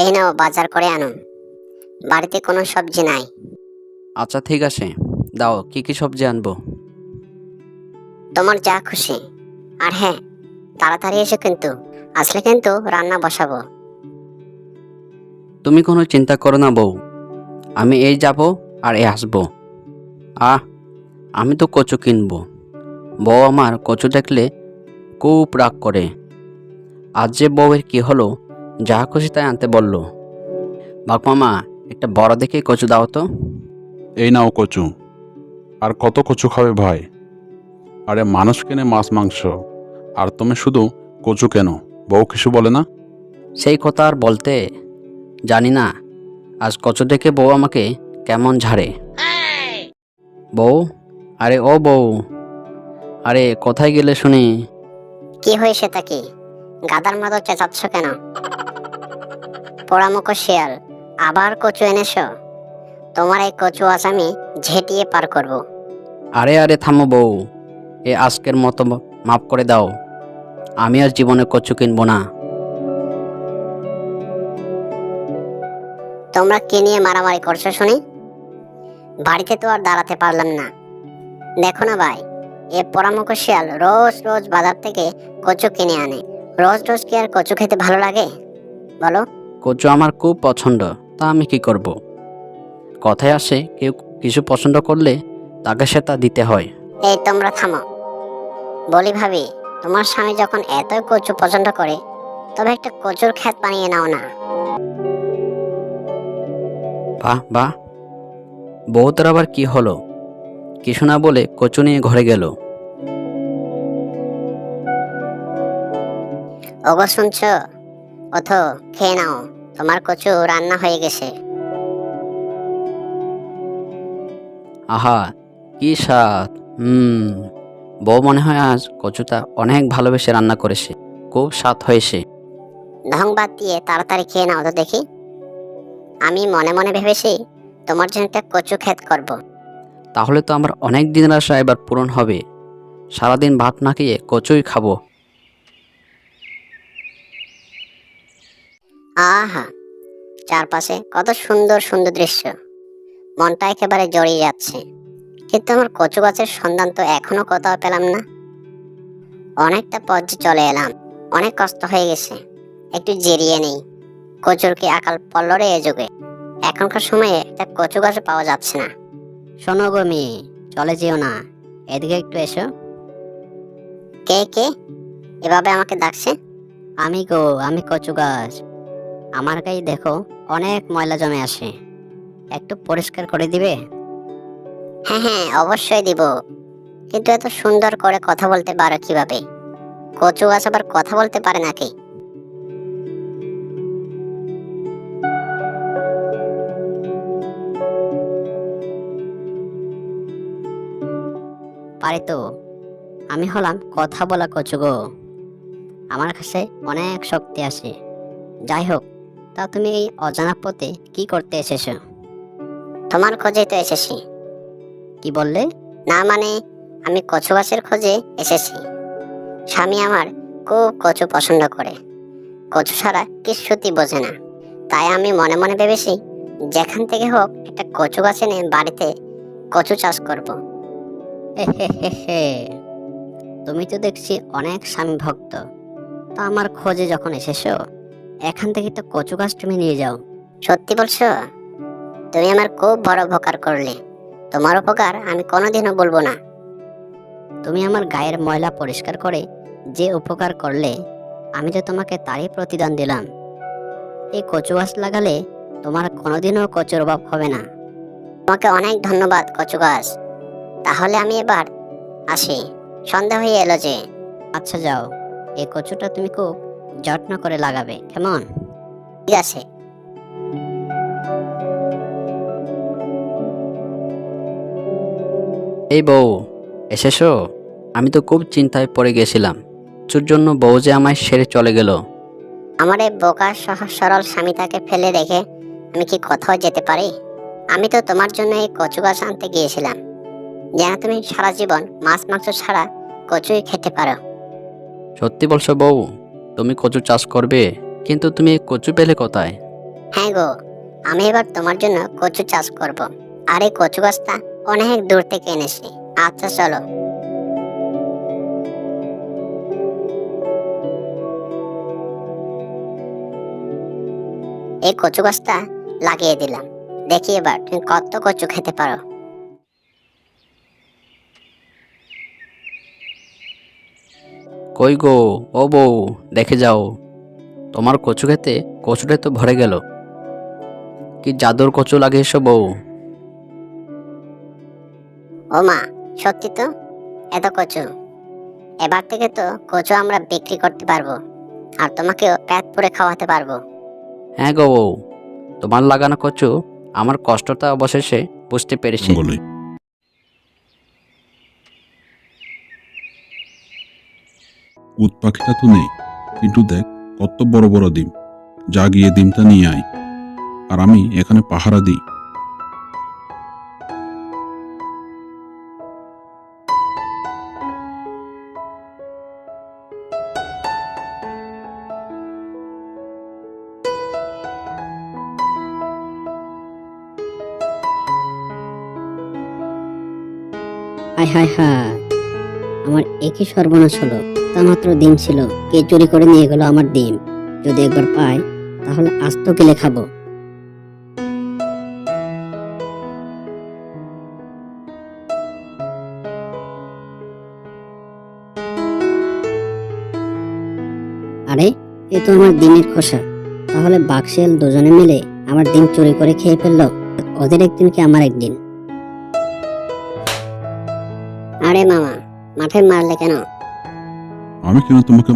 এই নাও বাজার করে আনো, বাড়িতে কোনো সবজি নাই। আচ্ছা ঠিক আছে, দাও কি কি সবজি আনবো? তোমার যা খুশি। আর হ্যাঁ, তাড়াতাড়ি এসো কিন্তু, আসলে কিন্তু রান্না বসাবো। তুমি কোনো চিন্তা করো না বউ, আমি এই যাব আর এই আসবো। আহ, আমি তো কচু কিনবো। বউ আমার কচু দেখলে খুব রাগ করে। আজ যে বউয়ের কি হলো, যা খুশি তাই আনতে বললো। বাপ মামা, একটা বড় দেখে কচু দাও তো। এই নাও কচু। আর কত কচু খাবে ভাই? আরে মানুষ কেনে মাছ মাংস, আর তুমি শুধু কচু কেন? বউ কিছু বলে না? সেই কথা আর বলতে, জানি না আজ কচু দেখে বউ আমাকে কেমন ঝাড়ে। বউ, আরে ও বউ, আরে কোথায় গেলে শুনি? কি হয়েছে তা কি? গাদার মতো চেঁচাচ্ছ কেন? পোড়ামুখো শিয়াল, আবার কচু এনেছো? তোমার এই কচু আজ আমি ঝেঁটিয়ে পার করব। আরে আরে থামো বউ, এ আজকের মতো মাফ করে দাও। আমি আর জীবনে কচু কিনবো না। তোমরা কে নিয়ে মারামারি করছো শুনি? বাড়িতে তো আর দাঁড়াতে পারলাম না। দেখো না ভাই, এ পোড়ামুখো শিয়াল রোজ রোজ বাজার থেকে কচু কিনে আনে। রোজ রোজ কি আর কচু খেতে ভালো লাগে বলো? কচু আমার খুব পছন্দ, তা আমি কি করব? কথায় আসে কেউ কিছু পছন্দ করলে তাকে সে তা দিতে হয়। এই তোমরা থামো। বলি ভাবি, তোমার স্বামী যখন এতই কচু পছন্দ করে, তবে একটা কচুর ক্ষেত বানিয়ে নাও না। বাহ বাহ, বউ তোর আবার কি হলো? কিছু না বলে কচু নিয়ে ঘরে গেল। ওগো শুনছো? ওঠো, খেয়ে নাও, তোমার কচু রান্না হয়ে গেছে। আহা, কি স্বাদ! বউ মনে হয় আজ কচুটা অনেক ভালোবেসে রান্না করেছে, খুব স্বাদ হয়েছে। ঢং বাদ দিয়ে তাড়াতাড়ি খেয়ে নাও তো দেখি। আমি মনে মনে ভেবেছি তোমার জন্য একটা কচু ক্ষেত করব। তাহলে তো আমার অনেক দিনের আশা এবার পূরণ হবে। সারাদিন ভাত না খেয়ে কচুই খাবো। আহা, চারপাশে কত সুন্দর সুন্দর দৃশ্য, মনটা একেবারে জড়িয়ে যাচ্ছে। কিন্তু আমার কচু গাছের সন্ধান তো এখনো কোথাও পেলাম না। অনেকটা পথ যে চলে এলাম, অনেক কষ্ট হয়ে গেছে, একটু জিরিয়ে নেই। কচুর কি আকাল পড়ল রে এ যুগে? এখনকার সময়ে একটা কচু গাছ পাওয়া যাচ্ছে না। শোনো গো মেয়ে, চলে যেও না, এদিকে একটু এসো। কে কে এভাবে আমাকে ডাকছে? আমি গো, আমি কচু গাছ। আমার গায়ে দেখো অনেক ময়লা জমে আসে, একটু পরিষ্কার করে দিবে? হ্যাঁ হ্যাঁ, অবশ্যই দিব। কিন্তু এত সুন্দর করে কথা বলতে পারো কিভাবে? কচু গাছ আবার কথা বলতে পারে নাকি? পারি তো, আমি হলাম কথা বলা কচু গো। আমার কাছে অনেক শক্তি আছে। যাই হোক, তা তুমি এই অজানা পথে কি করতে এসেছো? তোমার খোঁজে তো এসেছি। কি বললে? না মানে, আমি কচু গাছের খোঁজে এসেছি। স্বামী আমার খুব কচু পছন্দ করে, কচু ছাড়া কিছুই বোঝে না। তাই আমি মনে মনে ভেবেছি যেখান থেকে হোক একটা কচু গাছ এনে বাড়িতে কচু চাষ করব। হে হে হে হে, তুমি তো দেখছি অনেক স্বামী ভক্ত। তা আমার খোঁজে যখন এসেছো, এখান থেকে তো কচু গাছ তুমি নিয়ে যাও। সত্যি বলছো? তুমি আমার খুব বড় উপকার করলে। তোমার উপকার আমি কোনোদিনও বলবো না। তুমি আমার গায়ের ময়লা পরিষ্কার করে যে উপকার করলে, আমি তো তোমাকে তারই প্রতিদান দিলাম। এই কচু গাছ লাগালে তোমার কোনোদিনও কচুর অভাব হবে না। তোমাকে অনেক ধন্যবাদ কচু গাছ। তাহলে আমি এবার আসি, সন্ধ্যা হয়ে এলো যে। আচ্ছা যাও, এই কচুটা তুমি খুব যত্ন করে লাগাবে, কেমন? ঠিক আছে। এই বউ, এসেছো? আমি তো খুব চিন্তায় পড়ে গেছিলাম, কচুর জন্য বউ যে আমায় ছেড়ে চলে গেল। আমার এই বোকা সহজ সরল স্বামীটাকে ফেলে রেখে আমি কি কোথাও যেতে পারি? আমি তো তোমার জন্য এই কচু গাছ আনতে গিয়েছিলাম, যেন তুমি সারা জীবন মাছ মাংস ছাড়া কচুই খেতে পারো। সত্যি বলছো বউ? তুমি কচু চাষ করবে? কিন্তু তুমি এই কচু পেলে কোথায়? হ্যাঁ গো, আমি এবার তোমার জন্য কচু চাষ করব। আর এই কচু গাছটা অনেক দূর থেকে এনেছি। আচ্ছা চলো। এই কচু গাছটা লাগিয়ে দিলাম। দেখি এবার তুমি কত কচু খেতে পারো। কই গো, ও বউ, দেখে যাও, তোমার কচু খেতে কচুটাই তো ভরে গেল। কি জাদুর কচু লাগিয়েছো বউ। ও মা, সত্যি তো, এত কচু। এবার থেকে তো কচু আমরা বিক্রি করতে পারবো, আর তোমাকেও পেট পুরে খাওয়াতে পারবো। হ্যাঁ গো বউ, তোমার লাগানো কচু আমার কষ্টটা অবশেষে বুঝতে পেরেছি। বলে উট পাখিটা তো নেই, কিন্তু দেখ কত বড় বড় ডিম। যা গিয়ে ডিমটা নিয়ে আয়, আর আমি এখানে পাহারা দিই। হায় হায় হায়, আমার একই সর্বনাশ হলো। তা মাত্র ডিম ছিল, কে চুরি করে নিয়ে গেল আমার ডিম। যদি একবার পাই তাহলে আস্ত কেলে খাবো। আরে, এ তো আমার ডিমের খোসা। তাহলে বাঘশিয়াল দুজনে মিলে আমার ডিম চুরি করে খেয়ে ফেললো। ওদের একদিন কি আমার একদিন। আরে মামা, মাঠে মারলে কেন? আমি কেন তোমাকে